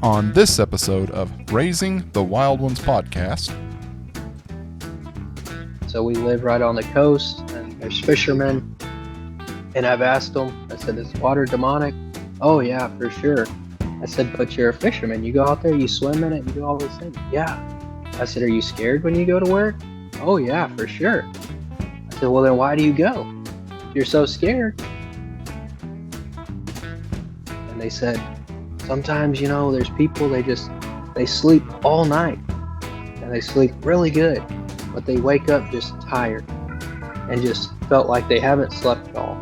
on this episode of Raising the Wild Ones podcast. So we live right on the coast, and there's fishermen, and I've asked them, I said, is water demonic? Oh yeah, for sure. I said, but you're a fisherman, you go out there, you swim in it, you do all these things. Yeah. I said, are you scared when you go to work? Oh yeah, for sure. I said, well then why do you go? If you're so scared. And they said, sometimes, there's people, they sleep all night, and they sleep really good, but they wake up just tired and just felt like they haven't slept at all,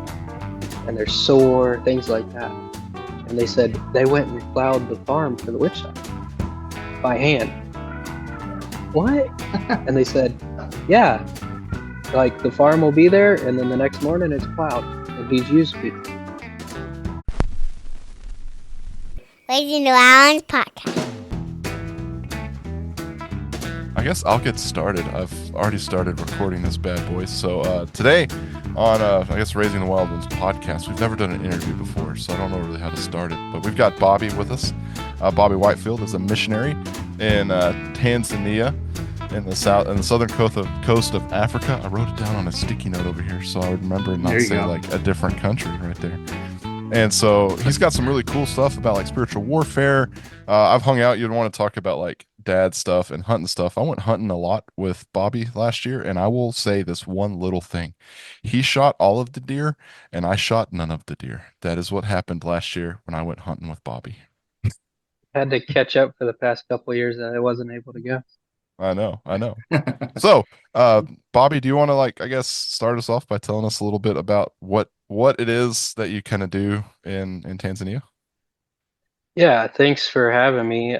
and they're sore, things like that. And they said they went and plowed the farm for the witch doctor by hand. What? And they said, yeah, like the farm will be there, and then the next morning it's plowed, and he's used people. Raising the Wild Ones podcast. I guess I'll get started. I've already started recording this bad boy. So today on, Raising the Wild Ones podcast, we've never done an interview before, so I don't know really how to start it. But we've got Bobby with us. Bobby Whitefield is a missionary in Tanzania, in the southern coast of Africa. I wrote it down on a sticky note over here so I would remember and not say like a different country right there. And so he's got some really cool stuff about like spiritual warfare. I've hung out. You'd want to talk about like dad stuff and hunting stuff. I went hunting a lot with Bobby last year, and I will say this one little thing. He shot all of the deer, and I shot none of the deer. That is what happened last year when I went hunting with Bobby. Had to catch up for the past couple of years that I wasn't able to go. I know. So, Bobby, do you want to start us off by telling us a little bit about what it is that you kind of do in Tanzania? Yeah, thanks for having me.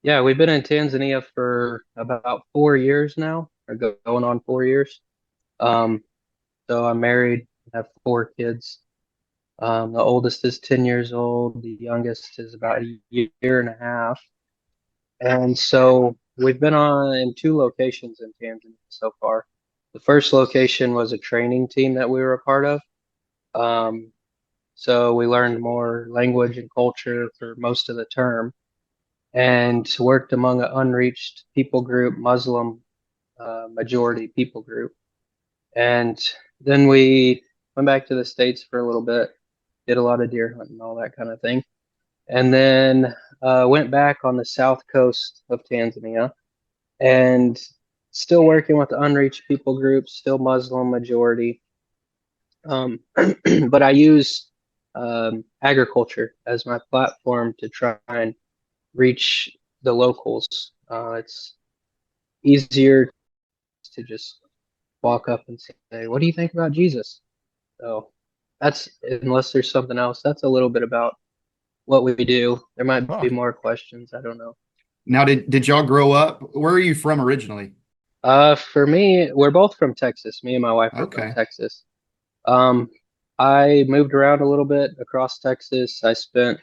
Yeah, we've been in Tanzania for about 4 years now, or going on 4 years. So I'm married, have 4 kids. The oldest is 10 years old. The youngest is about a year and a half. And so we've been in 2 locations in Tanzania so far. The first location was a training team that we were a part of. So we learned more language and culture for most of the term, and worked among an unreached people group, Muslim majority people group. And then we went back to the States for a little bit, did a lot of deer hunting, all that kind of thing. And then went back on the south coast of Tanzania, and still working with the unreached people group, still Muslim majority. But I use agriculture as my platform to try and reach the locals. It's easier to just walk up and say, what do you think about Jesus? So that's, unless there's something else, that's a little bit about what we do. There might be more questions. I don't know. Now, did y'all grow up? Where are you from originally? For me, we're both from Texas. Me and my wife are from Texas. I moved around a little bit across Texas. I spent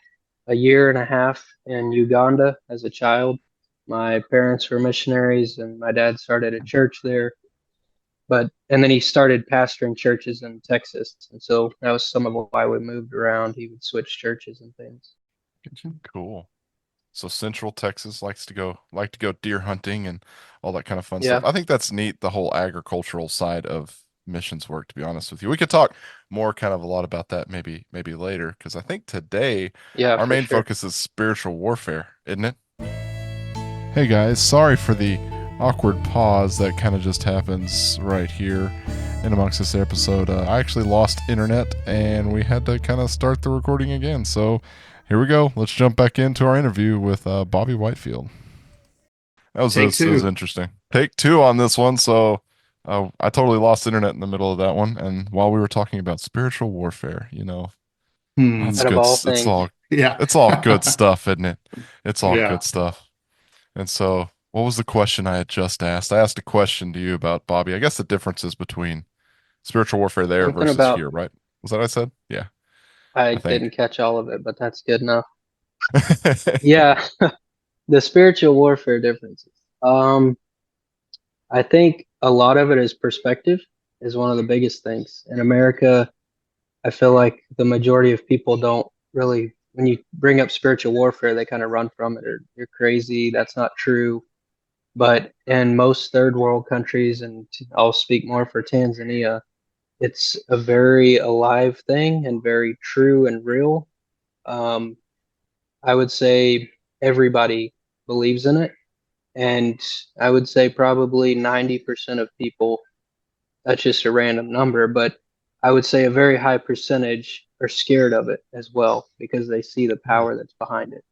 a year and a half in Uganda as a child. My parents were missionaries, and my dad started a church there. And then he started pastoring churches in Texas, and so that was some of why we moved around. He would switch churches and things. Cool. So Central Texas likes to go deer hunting and all that kind of fun stuff. I think that's neat, the whole agricultural side of missions work, to be honest with you. We could talk more a lot about that maybe later, because I think today our main focus is spiritual warfare, isn't it? Hey guys, sorry for the awkward pause that kind of just happens right here in amongst this episode. I actually lost internet and we had to kind of start the recording again. So here we go. Let's jump back into our interview with Bobby Whitefield. That was interesting. Take 2 on this one. So I totally lost internet in the middle of that one. And while we were talking about spiritual warfare, that's good. It's all good stuff, isn't it? It's all good stuff. And so what was the question I had just asked? I asked a question to you about, Bobby, I guess the differences between spiritual warfare there versus here, right? Was that what I said? Yeah. I didn't catch all of it, but that's good enough. Yeah. The spiritual warfare differences. I think a lot of it is perspective is one of the biggest things. In America, I feel like the majority of people don't really when you bring up spiritual warfare, they kind of run from it, or you're crazy, that's not true. But in most third world countries, and I'll speak more for Tanzania, it's a very alive thing and very true and real. Um, I would say everybody believes in it. And I would say probably 90% of people, that's just a random number, but I would say a very high percentage are scared of it as well because they see the power that's behind it.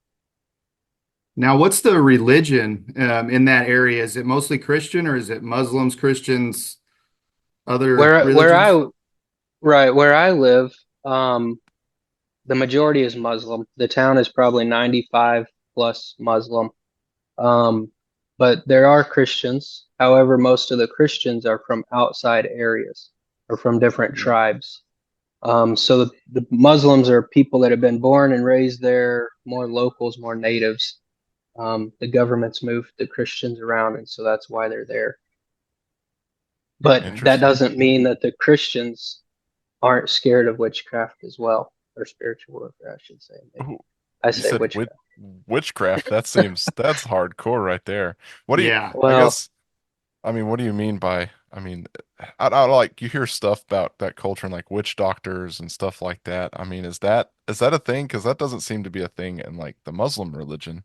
Now, what's the religion in that area? Is it mostly Christian or is it Muslims, Christians, other Where religions? I right where I live, the majority is Muslim. The town is probably 95 plus Muslim. Um, but there are Christians. However, most of the Christians are from outside areas or from different tribes. So the Muslims are people that have been born and raised there, more locals, more natives. The government's moved the Christians around, and so that's why they're there. But that Interesting. doesn't mean that the Christians aren't scared of witchcraft as well, or spiritual warfare, I should say. Maybe Ooh, I you say said witchcraft. witchcraft. That's hardcore right there. What do you, Yeah. I Well, guess, I mean, what do you mean by, I mean, I like you hear stuff about that culture and like witch doctors and stuff like that. I mean, is that a thing? Because that doesn't seem to be a thing in like the Muslim religion.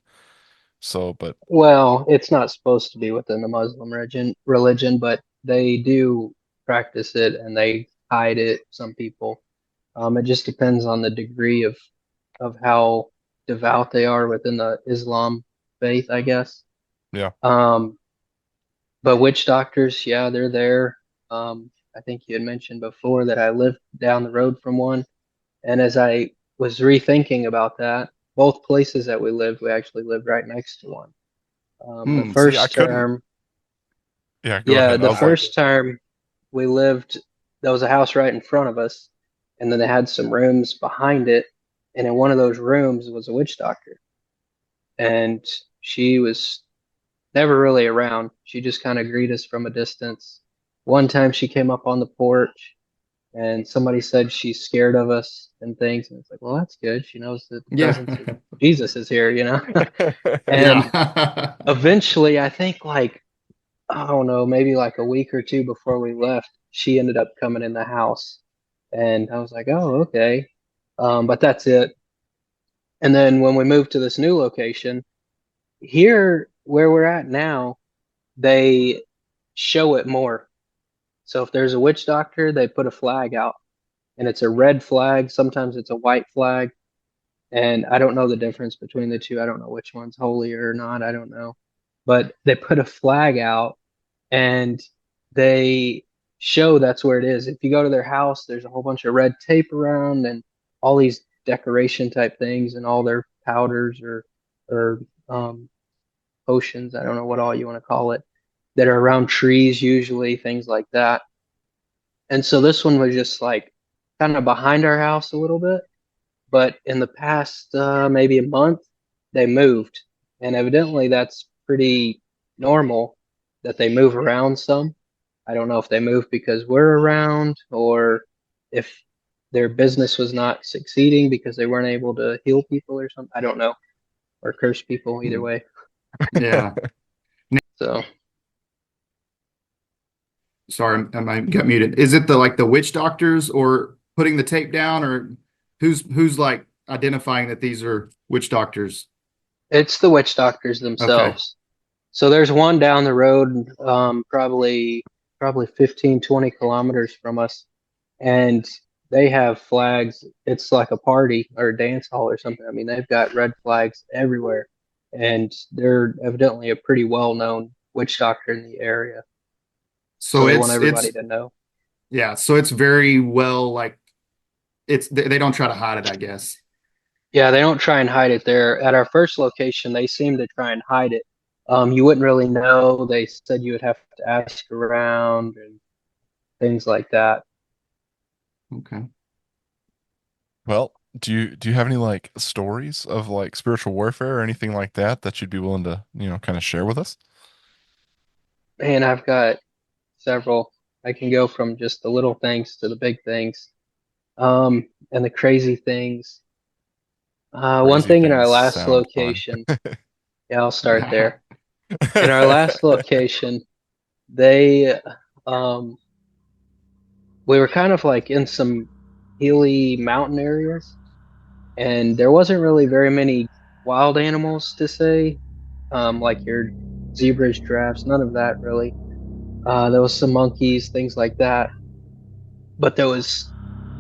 So, but well, it's not supposed to be within the Muslim religion, but they do practice it and they hide it. Some people. It just depends on the degree of how devout they are within the Islam faith, I guess. yeah, Um, but witch doctors, yeah, they're there. I think you had mentioned before that I lived down the road from one, and as I was rethinking about that, both places that we lived, we actually lived right next to one. The see, I first couldn't, term, yeah, go yeah, ahead. I the was like, first term we lived, there was a house right in front of us, and then they had some rooms behind it, and in one of those rooms was a witch doctor, and she was never really around. She just kind of greeted us from a distance. One time she came up on the porch, and somebody said she's scared of us and things, and it's like, well, that's good. She knows that the Yeah. presence of Jesus is here, you know. And Yeah. eventually, I think like I don't know, maybe like a week or two before we left, she ended up coming in the house. And I was like, oh, okay. But that's it. And then when we moved to this new location, here where we're at now, they show it more. So if there's a witch doctor, they put a flag out and it's a red flag. Sometimes it's a white flag. And I don't know the difference between the two. I don't know which one's holy or not. I don't know. But they put a flag out and they show that's where it is. If you go to their house, there's a whole bunch of red tape around and all these decoration type things and all their powders or potions. I don't know what all you want to call it that are around trees usually, things like that. And so this one was just like kind of behind our house a little bit, but in the past maybe a month they moved, and evidently that's pretty normal that they move around some. I don't know if they moved because we're around or if their business was not succeeding because they weren't able to heal people or something. I don't know, or curse people either way. Yeah. So Sorry, I got muted. Is it the like the witch doctors or putting the tape down or who's like identifying that these are witch doctors? it's the witch doctors Okay. themselves. So there's one down the road, probably 15, 20 kilometers from us, and they have flags. It's like a party or a dance hall or something. I mean, they've got red flags everywhere, and they're evidently a pretty well-known witch doctor in the area. So So they want it's everybody to know. yeah, so it's very well like they don't try to hide it, I guess. Yeah, they don't try and hide it there. At our first location, they seem to try and hide it. You wouldn't really know. They said you would have to ask around and things like that. Okay. well, do you have any like stories of like spiritual warfare or anything like that that you'd be willing to, kind of share with us? Man, I've got several. I can go from just the little things to the big things, and the crazy things. One Crazy thing in our things last sound fun. location, yeah, I'll start there. In our last location, they, um, we were kind of like in some hilly mountain areas, and there wasn't really very many wild animals to say, like your zebras, giraffes, none of that really. There was some monkeys, things like that, but there was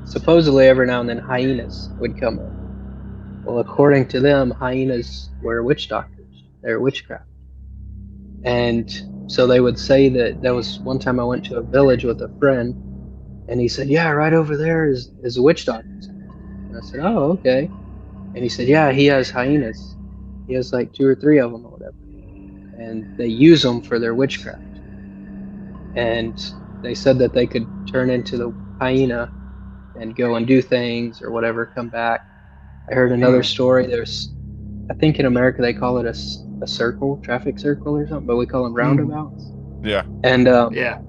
supposedly every now and then hyenas would come in. Well, according to them, hyenas were witch doctors. They're witchcraft. And so they would say that there was one time I went to a village with a friend and he said, yeah, right over there is a witch doctor's house. And I said, oh, okay. And he said, yeah, he has hyenas. He has like two or three of them or whatever. And they use them for their witchcraft. And they said that they could turn into the hyena and go and do things or whatever, come back. I heard another Hmm. story. I think in America they call it a circle, traffic circle or something, but we call them Hmm. roundabouts. Yeah. And Yeah.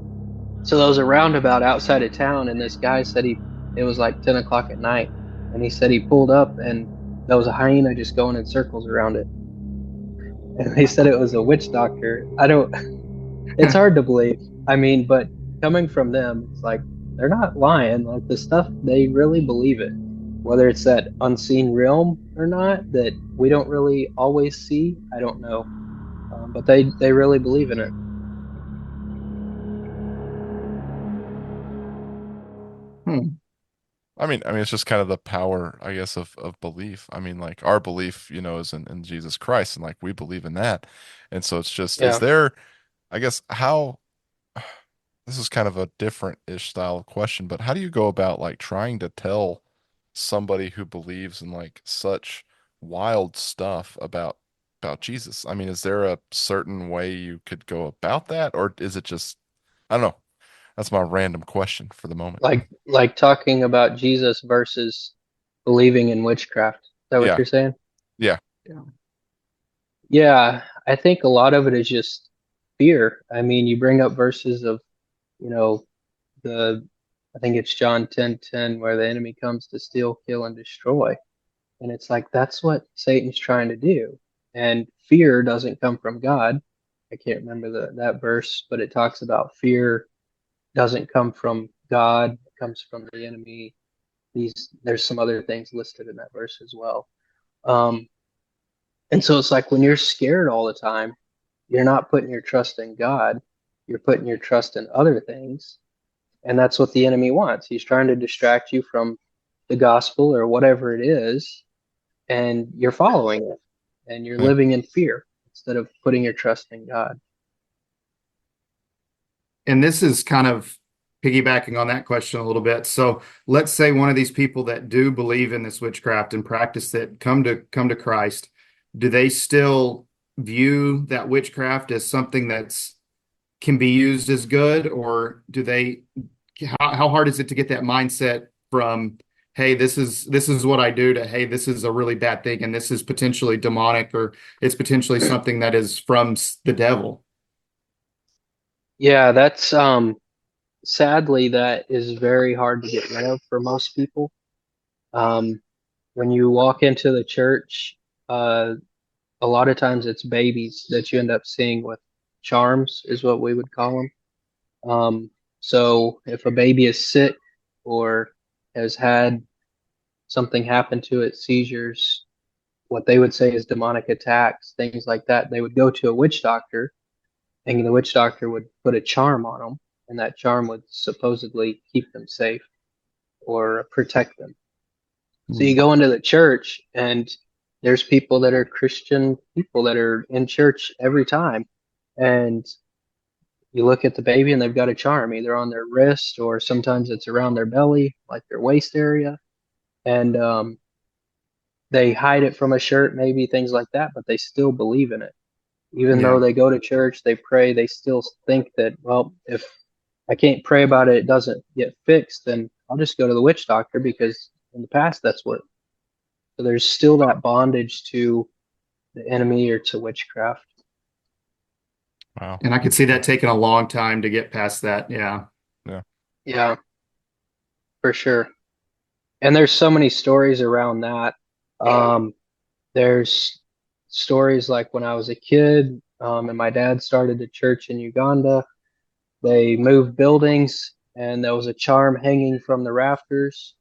so there was a roundabout outside of town, and this guy said it was like 10 o'clock at night, and he said he pulled up and there was a hyena just going in circles around it. And they said it was a witch doctor. I don't, it's hard to believe. I mean, but coming from them, it's like they're not lying. Like the stuff, they really believe it. Whether it's that unseen realm or not, that we don't really always see, I don't know. But they really believe in it. Hmm. I mean, it's just kind of the power, I guess, of belief. I mean, like our belief, is in Jesus Christ, and like we believe in that. And so it's just, is Yeah. there, I guess, how this is kind of a different-ish style of question, but how do you go about like trying to tell somebody who believes in like such wild stuff about Jesus? I mean, is there a certain way you could go about that, or is it just, I don't know. That's my random question for the moment. Like talking about Jesus versus believing in witchcraft. Is that what Yeah, you're saying? yeah, Yeah. Yeah, I think a lot of it is just fear. I mean, you bring up verses of, you know, the I think it's John 10:10 where the enemy comes to steal, kill, and destroy. And it's like that's what Satan's trying to do. And fear doesn't come from God. I can't remember that verse, but it talks about fear doesn't come from God, it comes from the enemy. There's some other things listed in that verse as well. Um, and so it's like when you're scared all the time, you're not putting your trust in God, you're putting your trust in other things. And that's what the enemy wants. He's trying to distract you from the gospel or whatever it is, and you're following it and you're yeah. living in fear instead of putting your trust in God. And this is kind of piggybacking on that question a little bit. So let's say one of these people that do believe in this witchcraft and practice it come to Christ, do they still view that witchcraft as something that's can be used as good, or do they how hard is it to get that mindset from hey, this is what I do to hey, this is a really bad thing and this is potentially demonic or it's potentially something that is from the devil? Yeah, that's sadly that is very hard to get rid of for most people. Um, when you walk into the church, uh, a lot of times it's babies that you end up seeing with charms, is what we would call them. So if a baby is sick or has had something happen to it, seizures, what they would say is demonic attacks, things like that, they would go to a witch doctor, and the witch doctor would put a charm on them, and that charm would supposedly keep them safe or protect them. So you Hmm. go into the church, and there's people that are Christian people that are in church every time, and you look at the baby and they've got a charm either on their wrist or sometimes it's around their belly, like their waist area, and they hide it from a shirt, maybe things like that, but they still believe in it. Even though Yeah. they go to church, they pray, they still think that, well, if I can't pray about it, it doesn't get fixed, then I'll just go to the witch doctor because in the past that's what. So there's still that bondage to the enemy or to witchcraft. Wow. And I could see that taking a long time to get past that. Yeah. Yeah. Yeah, for sure. And there's so many stories around that. Um, there's stories like when I was a kid, and my dad started a church in Uganda. They moved buildings, and there was a charm hanging from the rafters.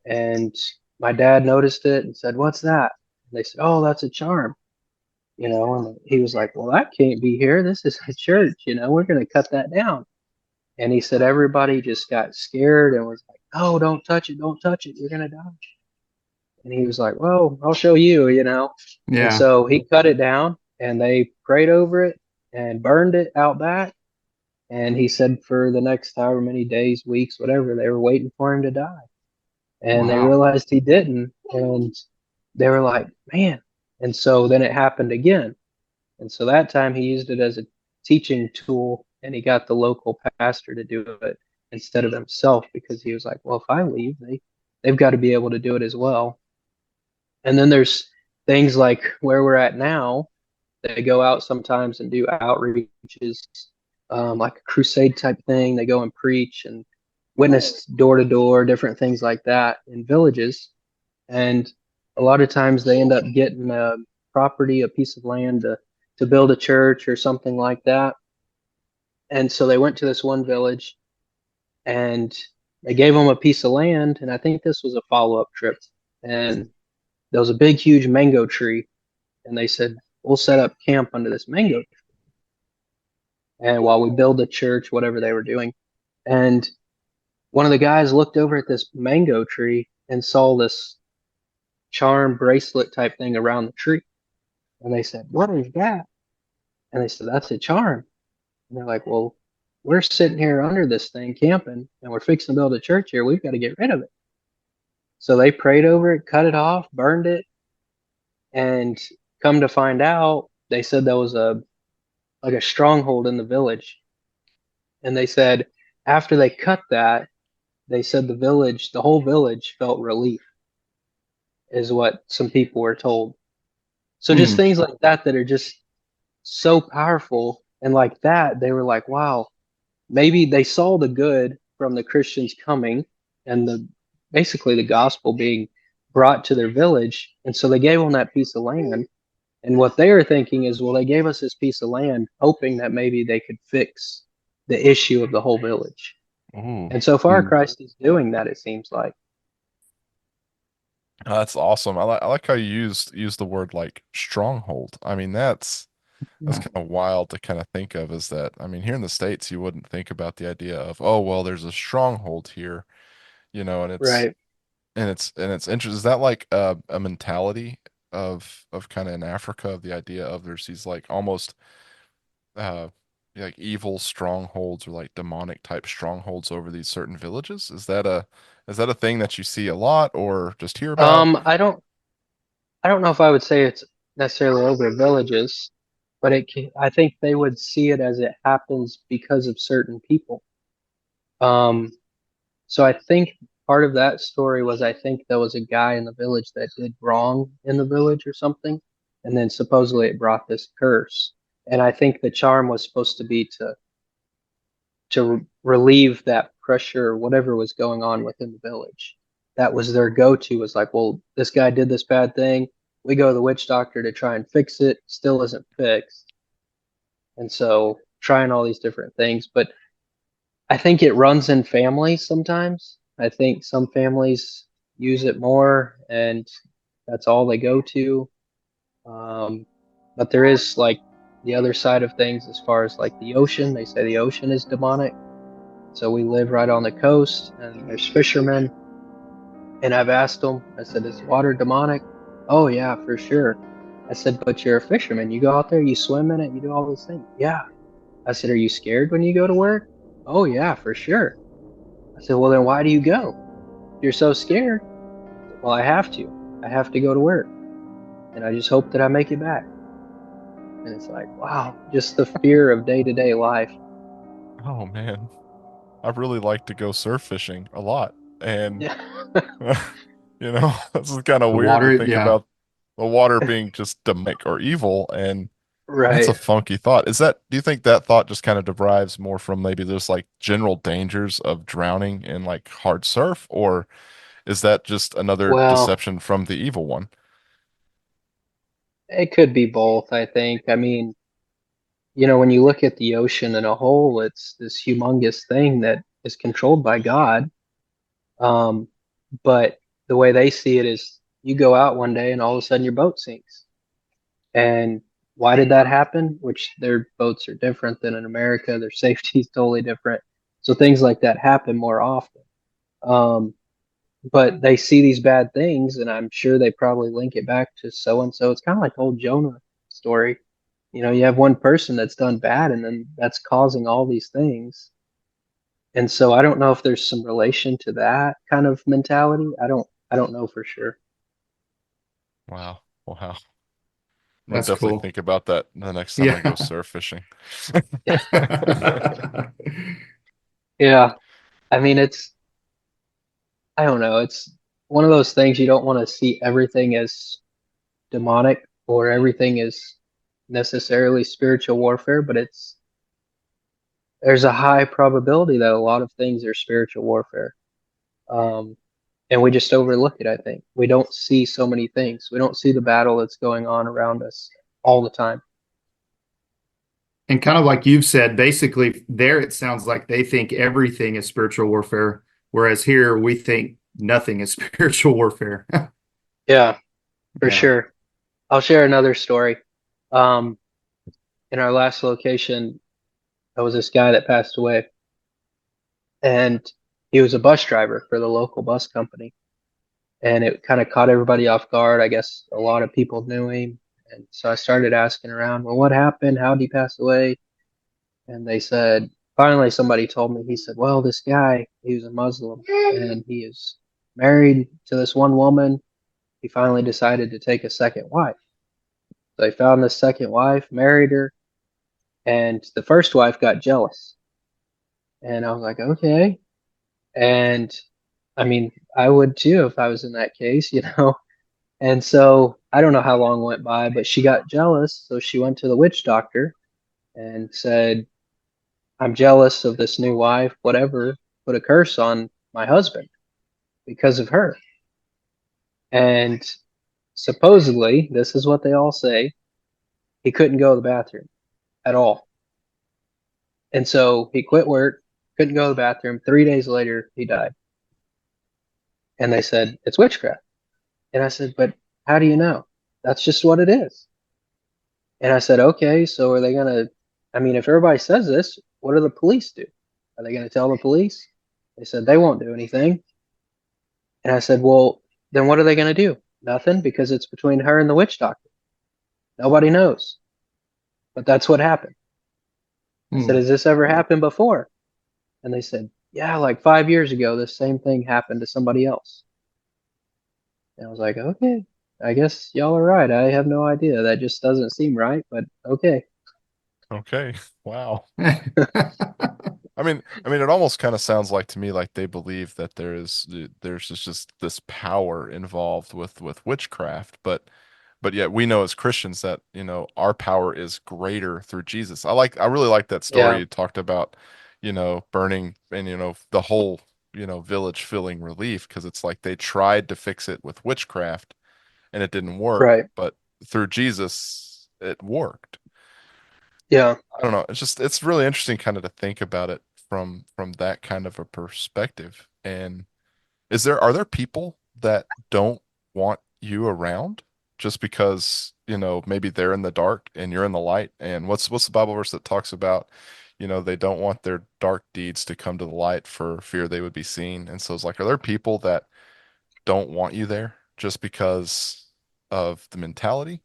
And my dad noticed it and said, "What's that?" And they said, "Oh, that's a charm." And he was like, "Well, that can't be here. This is a church. We're going to cut that down." And he said everybody just got scared and was like, "Oh, don't touch it. Don't touch it. You're going to die." And he was like, "Well, I'll show you." And Yeah. so he cut it down and they prayed over it and burned it out back. And he said for the next however many days, weeks, whatever, they were waiting for him to die. And they Wow. realized he didn't. And they were like, "Man." And so then it happened again. And so that time he used it as a teaching tool and he got the local pastor to do it instead of himself because he was like, "Well, if I leave, they've got to be able to do it as well." And then there's things like where we're at now. They go out sometimes and do outreaches, like a crusade type thing. They go and preach and witness door to door, different things like that in villages. And a lot of times they end up getting a property, a piece of land to build a church or something like that. And so they went to this one village and they gave them a piece of land. And I think this was a follow up trip. And there was a big, huge mango tree. And they said, "We'll set up camp under this mango tree. And while we build a church, whatever they were doing." And one of the guys looked over at this mango tree and saw this charm bracelet type thing around the tree. And they said, "What is that?" And they said, "That's a charm." And they're like, "Well, we're sitting here under this thing camping and we're fixing to build a church here. We've got to get rid of it." So they prayed over it, cut it off, burned it, and come to find out, they said there was a stronghold in the village. And they said after they cut that, they said the whole village felt relief, is what some people were told. So just Hmm. things like that are just so powerful. And like that, they were like, wow, maybe they saw the good from the Christians coming and the basically the gospel being brought to their village. And so they gave them that piece of land. And what they were thinking is, well, they gave us this piece of land, hoping that maybe they could fix the issue of the whole village. Ooh, And so far, Hmm. Christ is doing that, it seems like. that's awesome. I like how you used the word like stronghold. I mean, that's Yeah. kind of wild to kind of think of is that, I mean, here in the States, you wouldn't think about the idea of, oh, well, there's a stronghold here, and it's Right. and it's interesting. Is that like a mentality of kind of in Africa of the idea of there's these like almost uh like evil strongholds or like demonic type strongholds over these certain villages? Is that a thing that you see a lot or just hear about? I don't know if I would say it's necessarily over villages, but I think they would see it as it happens because of certain people. Um, so I think part of that story was I think there was a guy in the village that did wrong in the village or something, and then supposedly it brought this curse. And I think the charm was supposed to be to relieve that pressure or whatever was going on within the village. That was their go-to, was like, well, this guy did this bad thing. We go to the witch doctor to try and fix it, still isn't fixed. And so trying all these different things. But I think it runs in families sometimes. I think some families use it more and that's all they go to. Um, but there is like the other side of things as far as like the ocean. They say the ocean is demonic. So we live right on the coast, and there's fishermen. And I've asked them, I said, "Is water demonic?" "Oh, yeah, for sure." I said, "But you're a fisherman. You go out there, you swim in it, you do all these things." "Yeah." I said, "Are you scared when you go to work?" "Oh, yeah, for sure." I said, "Well, then why do you go? If you're so scared." "Well, I have to. I have to go to work. And I just hope that I make it back." And it's like, wow, just the fear of day to day life. Oh man, I really like to go surf fishing a lot. And Yeah. this is kind of The weird to water, think yeah. about the water being just demonic or evil, and that's a Right. funky thought. Do you think that thought just kind of derives more from maybe just like general dangers of drowning in like hard surf, or is that just another Well, deception from the evil one? It could be both, I think. I mean, when you look at the ocean in a whole, it's this humongous thing that is controlled by God. Um, but the way they see it is you go out one day and all of a sudden your boat sinks. And why did that happen? Which their boats are different than in America. Their safety is totally different. So things like that happen more often. Um, but they see these bad things, and I'm sure they probably link it back to so and so. It's kind of like the whole Jonah story. You have one person that's done bad, and then that's causing all these things. And so I don't know if there's some relation to that kind of mentality. I don't know for sure. Wow. Wow. I'm gonna That's definitely cool. think about that the next time I go Yeah. surf fishing. Yeah. I mean, I don't know. It's one of those things you don't want to see everything as demonic or everything as necessarily spiritual warfare, but there's a high probability that a lot of things are spiritual warfare. Um, and we just overlook it, I think. We don't see so many things. We don't see the battle that's going on around us all the time. And kind of like you've said, basically, there it sounds like they think everything is spiritual warfare, whereas here we think nothing is spiritual warfare. Yeah, for Yeah. sure. I'll share another story. Um, in our last location, there was this guy that passed away, and he was a bus driver for the local bus company. And it kind of caught everybody off guard. I guess a lot of people knew him. And so I started asking around, well, what happened? How did he pass away? And they said, finally, somebody told me, he said, well, this guy, he was a Muslim and he is married to this one woman. He finally decided to take a second wife. So he found this second wife, married her, and the first wife got jealous. And I was like, okay. And I mean, I would too if I was in that case. And so I don't know how long went by, but she got jealous. So she went to the witch doctor and said, I'm jealous of this new wife, whatever, put a curse on my husband because of her. And supposedly, this is what they all say, he couldn't go to the bathroom at all. And so he quit work, couldn't go to the bathroom. 3 days later, he died. And they said, it's witchcraft. And I said, but how do you know? That's just what it is. And I said, okay, so are they going to, I mean, if everybody says this, what do the police do? Are they going to tell the police? They said they won't do anything. And I said, well, then what are they going to do? Nothing, because it's between her and the witch doctor. Nobody knows. But that's what happened. I said, Hmm. has this ever happened before? And they said, yeah, like 5 years ago, this same thing happened to somebody else. And I was like, okay, I guess y'all are right. I have no idea. That just doesn't seem right, but okay. Okay. Wow. I mean, it almost kind of sounds like to me like they believe that there's just this power involved with witchcraft, but yet we know as Christians that, our power is greater through Jesus. I really like that story Yeah, you talked about, burning and the whole, village feeling relief because it's like they tried to fix it with witchcraft and it didn't work, right. but through Jesus it worked. Yeah. I don't know. It's really interesting kind of to think about it from that kind of a perspective. And are there people that don't want you around just because, maybe they're in the dark and you're in the light? And what's the Bible verse that talks about, they don't want their dark deeds to come to the light for fear they would be seen. And so it's like, are there people that don't want you there just because of the mentality?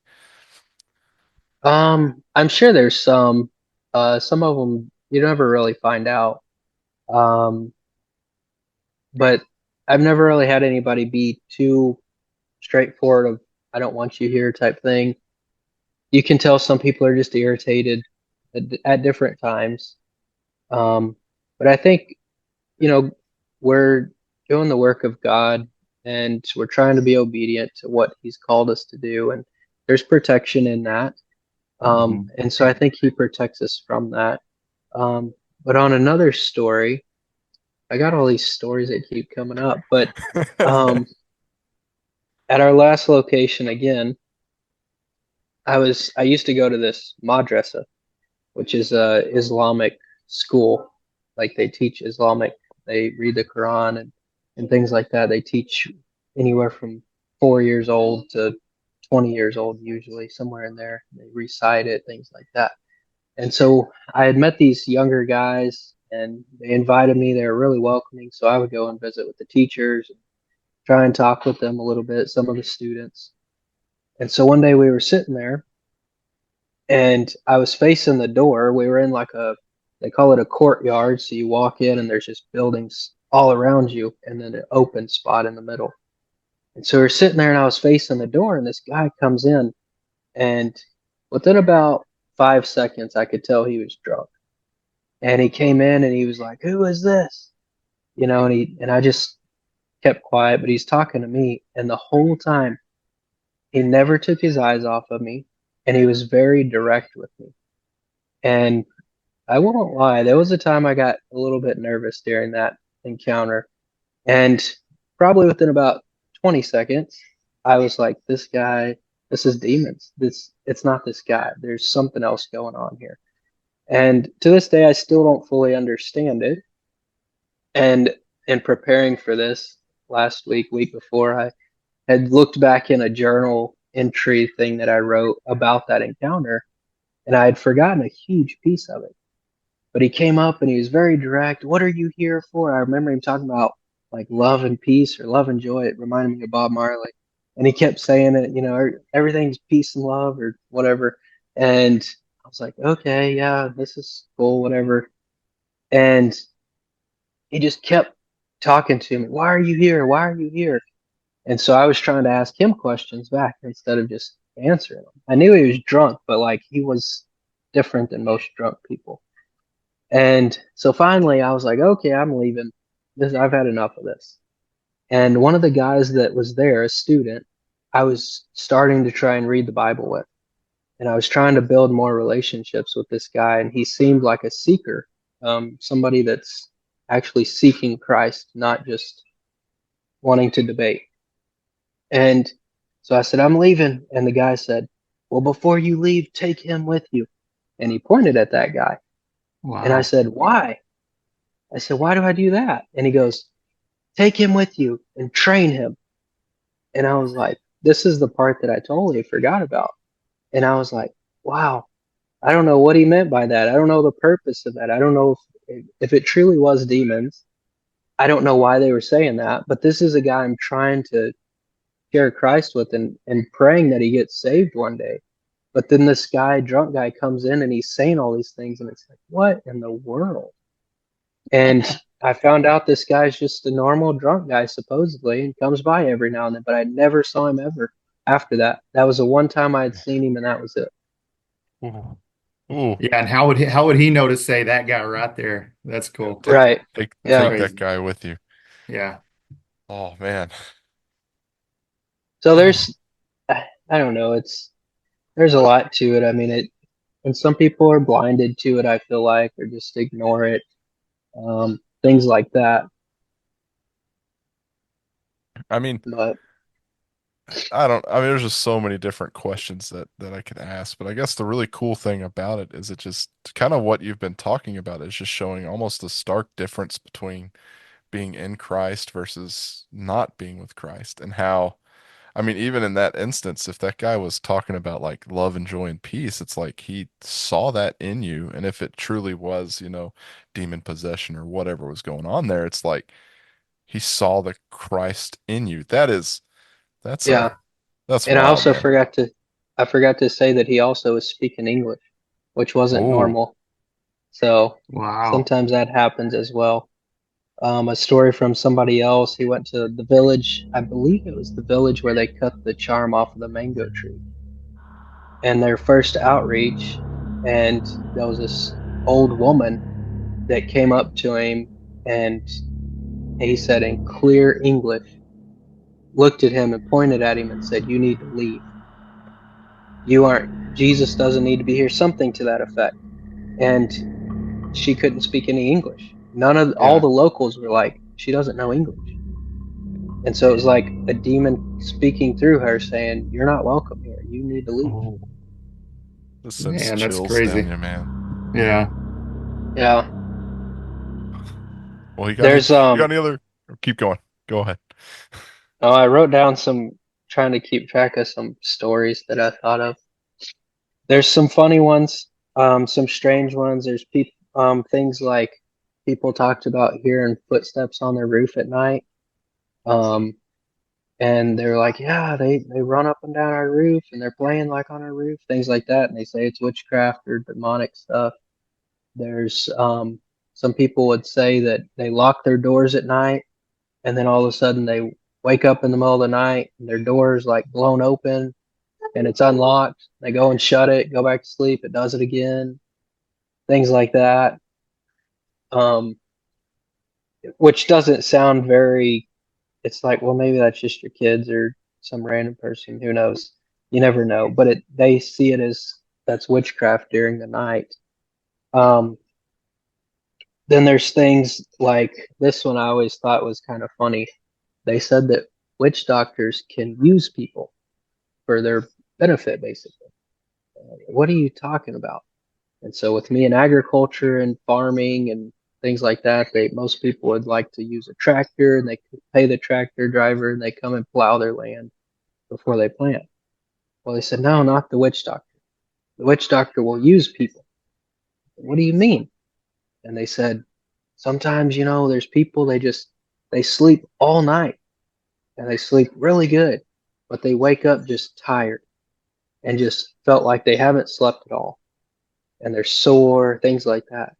I'm sure there's some of them you never really find out. Um, but I've never really had anybody be too straightforward of I don't want you here type thing. You can tell some people are just irritated at different times. Um, but I think, you know, we're doing the work of God and we're trying to be obedient to what He's called us to do. And there's protection in that. Mhm. And so I think He protects us from that. But on another story, I got all these stories that keep coming up, but um, at our last location again, I used to go to this madrasa, which is a Islamic school. Like they teach Islamic, they read the Quran and things like that. They teach anywhere from 4 years old to 20 years old, usually somewhere in there. They recite it, things like that. And so I had met these younger guys and they invited me. They were really welcoming. So I would go and visit with the teachers and try and talk with them a little bit, some of the students. And so one day we were sitting there and I was facing the door. We were in like they call it a courtyard. So you walk in and there's just buildings all around you and then an open spot in the middle. And so we're sitting there and I was facing the door and this guy comes in and within about 5 seconds, I could tell he was drunk. And he came in and he was like, "Who is this?" And I just kept quiet, but he's talking to me. And the whole time, he never took his eyes off of me and he was very direct with me. And I won't lie, there was a time I got a little bit nervous during that encounter. And probably within about 20 seconds, I was like, this guy, this is demons. It's not this guy. There's something else going on here. And to this day, I still don't fully understand it. And in preparing for this last week before, I had looked back in a journal entry thing that I wrote about that encounter, and I had forgotten a huge piece of it. But he came up and he was very direct. What are you here for? I remember him talking about like love and peace or love and joy. It reminded me of Bob Marley. And he kept saying it, everything's peace and love or whatever. And I was like, okay, yeah, this is cool, whatever. And he just kept talking to me. Why are you here? Why are you here? And so I was trying to ask him questions back instead of just answering them. I knew he was drunk, but like he was different than most drunk people. And so finally I was like, okay, I'm leaving. I've had enough of this. And one of the guys that was there, a student, I was starting to try and read the Bible with. And I was trying to build more relationships with this guy. And he seemed like a seeker, somebody that's actually seeking Christ, not just wanting to debate. And so I said, I'm leaving. And the guy said, well, before you leave, take him with you. And he pointed at that guy. And I Wow. said, why? I said, why do I do that? And he goes, take him with you and train him. And I was like, this is the part that I totally forgot about. And I was like, wow, I don't know what he meant by that. I don't know the purpose of that. I don't know if it truly was demons. I don't know why they were saying that, but this is a guy I'm trying to share Christ with and praying that he gets saved one day. But then this guy, drunk guy, comes in and he's saying all these things, and it's like, what in the world? And I found out this guy's just a normal drunk guy, supposedly, and comes by every now and then, but I never saw him ever after that. That was the one time I had seen him, and that was it. Ooh. Ooh. Yeah, and how would he know to say that guy right there? That's Yeah, cool. Right. That's Yeah. take that crazy. guy with you. Yeah. Oh man. So Oh. I don't know, there's a lot to it. I mean, and some people are blinded to it, I feel like, or just ignore it. Things like that. I mean, But I mean, there's just so many different questions that I could ask, but I guess the really cool thing about it is it just kind of what you've been talking about is just showing almost a stark difference between being in Christ versus not being with Christ and how, I mean, even in that instance, if that guy was talking about like love and joy and peace, it's like he saw that in you. And if it truly was, demon possession or whatever was going on there, it's like he saw the Christ in you. That's yeah, that's and wild, man. I forgot to say that he also was speaking English, which wasn't Oh, normal. So Wow. sometimes that happens as well. A story from somebody else. He went to the village. I believe it was the village where they cut the charm off of the mango tree. And their first outreach, and there was this old woman that came up to him, and he said in clear English, looked at him and pointed at him and said, "You need to leave. You aren't. Jesus doesn't need to be here." Something to that effect. And she couldn't speak any English. None of all Yeah. the locals were like, "She doesn't know English." And so it was like a demon speaking through her saying, "You're not welcome here. You need to leave." oh. This sends Man, that's chills down crazy. you, man. Yeah. Yeah. Well, There's you got any other? Keep going. Go ahead. oh, I wrote down some trying to keep track of some stories that I thought of. There's some funny ones, some strange ones. There's things like people talked about hearing footsteps on their roof at night. Um, and they're like, yeah, they run up and down our roof and they're playing like on our roof, things like that. And they say it's witchcraft or demonic stuff. There's some people would say that they lock their doors at night and then all of a sudden they wake up in the middle of the night and their door's like blown open and it's unlocked. They go and shut it, go back to sleep, it does it again, things like that. Um, which doesn't sound very, it's like, well, maybe that's just your kids or some random person, who knows? You never know. But they see it as that's witchcraft during the night. Um, then there's things like this one I always thought was kind of funny. They said that witch doctors can use people for their benefit, basically. What are you talking about? And so with me in agriculture and farming and things like that, most people would like to use a tractor and they could pay the tractor driver and they come and plow their land before they plant. Well, they said, no, not the witch doctor. The witch doctor will use people. What do you mean? And they said, sometimes, there's people, they sleep all night and they sleep really good, but they wake up just tired and just felt like they haven't slept at all. And they're sore, things like that.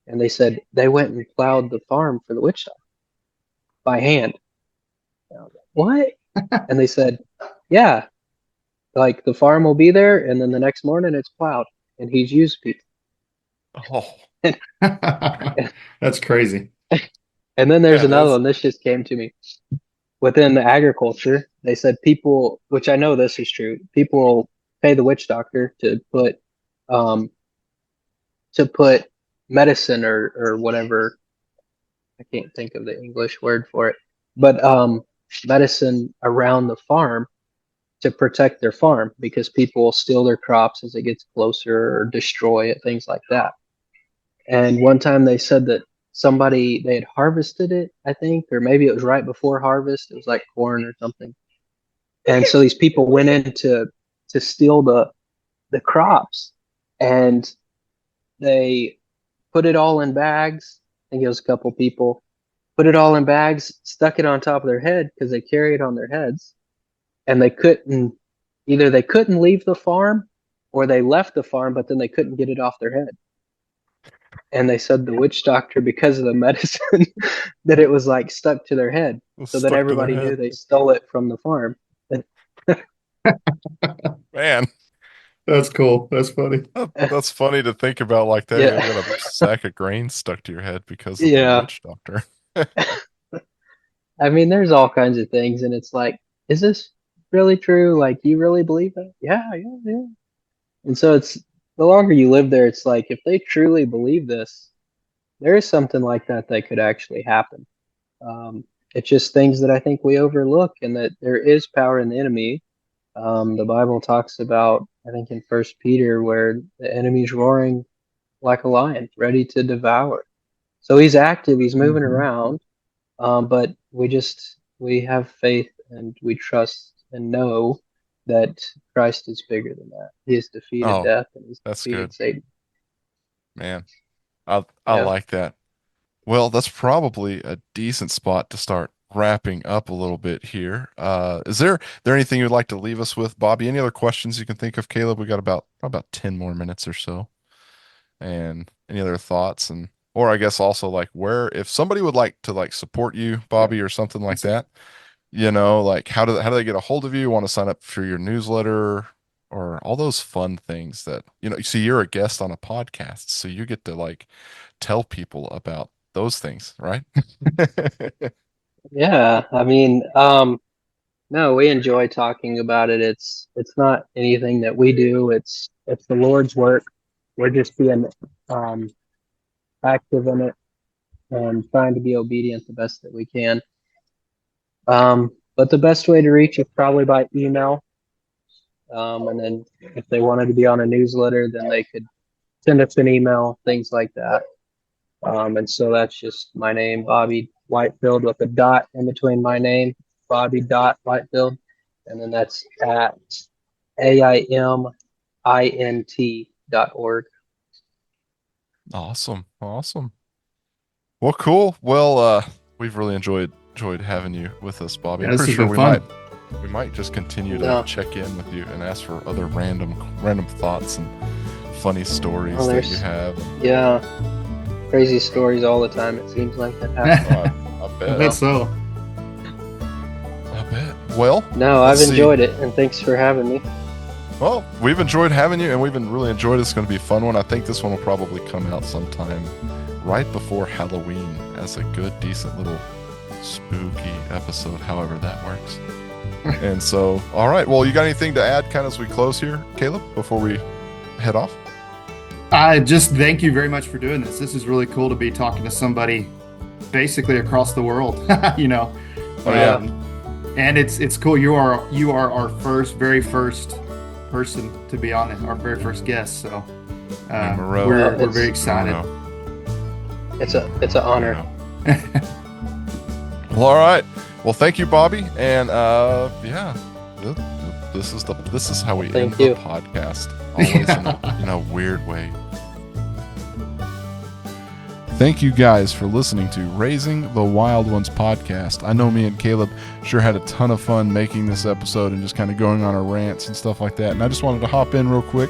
And they said they went and plowed the farm for the witch doctor by hand. And I was like, what? And they said, yeah, like the farm will be there, and then the next morning it's plowed, and he's used people. Oh, And, That's crazy. and then there's yeah, another that's one. This just came to me. Within the agriculture, they said people, which I know this is true, people will pay the witch doctor um, to put medicine or whatever. I can't think of the English word for it, but medicine around the farm to protect their farm because people will steal their crops as it gets closer or destroy it, things like that. And one time they said that they had harvested it, I think, or maybe it was right before harvest. It was like corn or something. And so these people went in to steal the crops, and they put it all in bags. I think it was a couple people put it all in bags, stuck it on top of their head because they carry it on their heads, and they couldn't leave the farm or they left the farm, but then they couldn't get it off their head. And they said the witch doctor, because of the medicine, that it was like stuck to their head. So then stuck to their everybody knew head. they stole it from the farm. Man, That's cool. That's funny. that's funny to think about like that. You Yeah. got a sack of grain stuck to your head because of the Yeah. witch doctor. I mean, there's all kinds of things. And it's like, is this really true? Like, you really believe that? Yeah, yeah, yeah. And so the longer you live there, it's like, if they truly believe this, there is something like that could actually happen. Um, it's just things that I think we overlook, and that there is power in the enemy. The Bible talks about, I think in First Peter, where the enemy's roaring like a lion, ready to devour. So he's active, he's moving Mhm. around, but we have faith and we trust and know that Christ is bigger than that. He has defeated Oh, death and he's that's defeated good, Satan. man. I Yeah. like that. Well, that's probably a decent spot to start wrapping up a little bit here. Is there anything you'd like to leave us with, Bobby? Any other questions you can think of, Caleb? We got about 10 more minutes or so. And any other thoughts, and or I guess also like where if somebody would like to like support you, Bobby, or something like that, like how do they get a hold of you? Want to sign up for your newsletter or all those fun things that, you see, you're a guest on a podcast, so you get to like tell people about those things, right? Yeah. I mean, no, we enjoy talking about it. It's not anything that we do. It's the Lord's work. We're just being um, active in it and trying to be obedient the best that we can. But the best way to reach is probably by email. And then if they wanted to be on a newsletter, then they could send us an email, things like that. And so that's just my name, Bobby Whitefield, with a dot in between my name, Bobby dot Whitefield. And then that's at AIMINT.org. Awesome. Awesome. Well, cool. Well, we've really enjoyed having you with us, Bobby. Yeah, I'm this pretty has sure been fun. we might just continue to Yeah. check in with you and ask for other random thoughts and funny stories Oh, that there's- you have. Yeah, crazy stories all the time. It seems like that happens. I I bet. bet so. I bet. Well, No, I've let's see. enjoyed it, and thanks for having me. Well, we've enjoyed having you, and we've been really enjoyed it. It's going to be a fun one. I think this one will probably come out sometime right before Halloween as a good, decent little spooky episode, however that works. And so, all right. Well, you got anything to add kind of as we close here, Caleb, before we head off? I just thank you very much for doing this. This is really cool to be talking to somebody basically across the world, you know. Oh, yeah. And it's cool. You are our very first person to be on it, our very first guest. So Moreau. we're very excited. It's an honor. Well, all right. Well, thank you, Bobby. And yeah, this is how we Thank end you. the podcast. Always in a weird way. Thank you guys for listening to Raising the Wild Ones podcast. I know me and Caleb sure had a ton of fun making this episode and just kind of going on our rants and stuff like that. And I just wanted to hop in real quick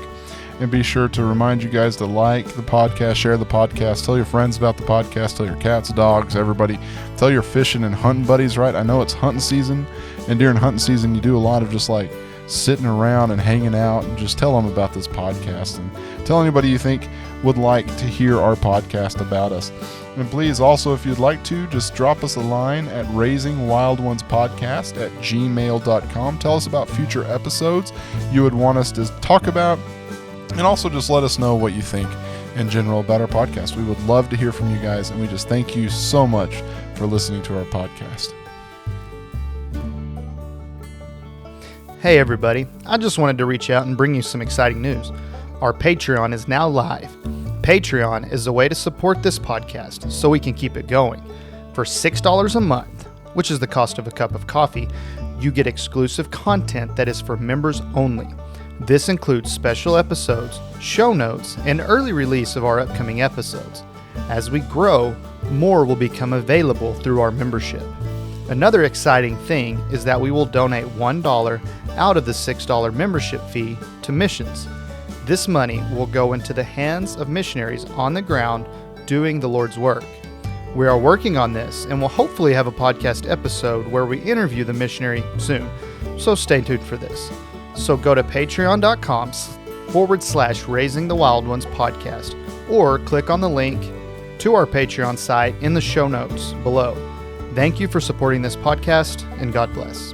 and be sure to remind you guys to like the podcast, share the podcast, tell your friends about the podcast, tell your cats, dogs, everybody. Tell your fishing and hunting buddies, right? I know it's hunting season, and during hunting season, you do a lot of just like sitting around and hanging out, and just tell them about this podcast and tell anybody you think would like to hear our podcast about us. And please also, if you'd like to, just drop us a line at raisingwildonespodcast@gmail.com. Tell us about future episodes you would want us to talk about, and also just let us know what you think in general about our podcast. We would love to hear from you guys, and we just thank you so much for listening to our podcast. Hey everybody, I just wanted to reach out and bring you some exciting news. Our Patreon is now live. Patreon is a way to support this podcast so we can keep it going. For $6 a month, which is the cost of a cup of coffee, you get exclusive content that is for members only. This includes special episodes, show notes, and early release of our upcoming episodes. As we grow, more will become available through our membership. Another exciting thing is that we will donate $1 out of the $6 membership fee to missions. This money will go into the hands of missionaries on the ground doing the Lord's work. We are working on this and will hopefully have a podcast episode where we interview the missionary soon, so stay tuned for this. So go to patreon.com/Raising the Wild Ones podcast, or click on the link to our Patreon site in the show notes below. Thank you for supporting this podcast, and God bless.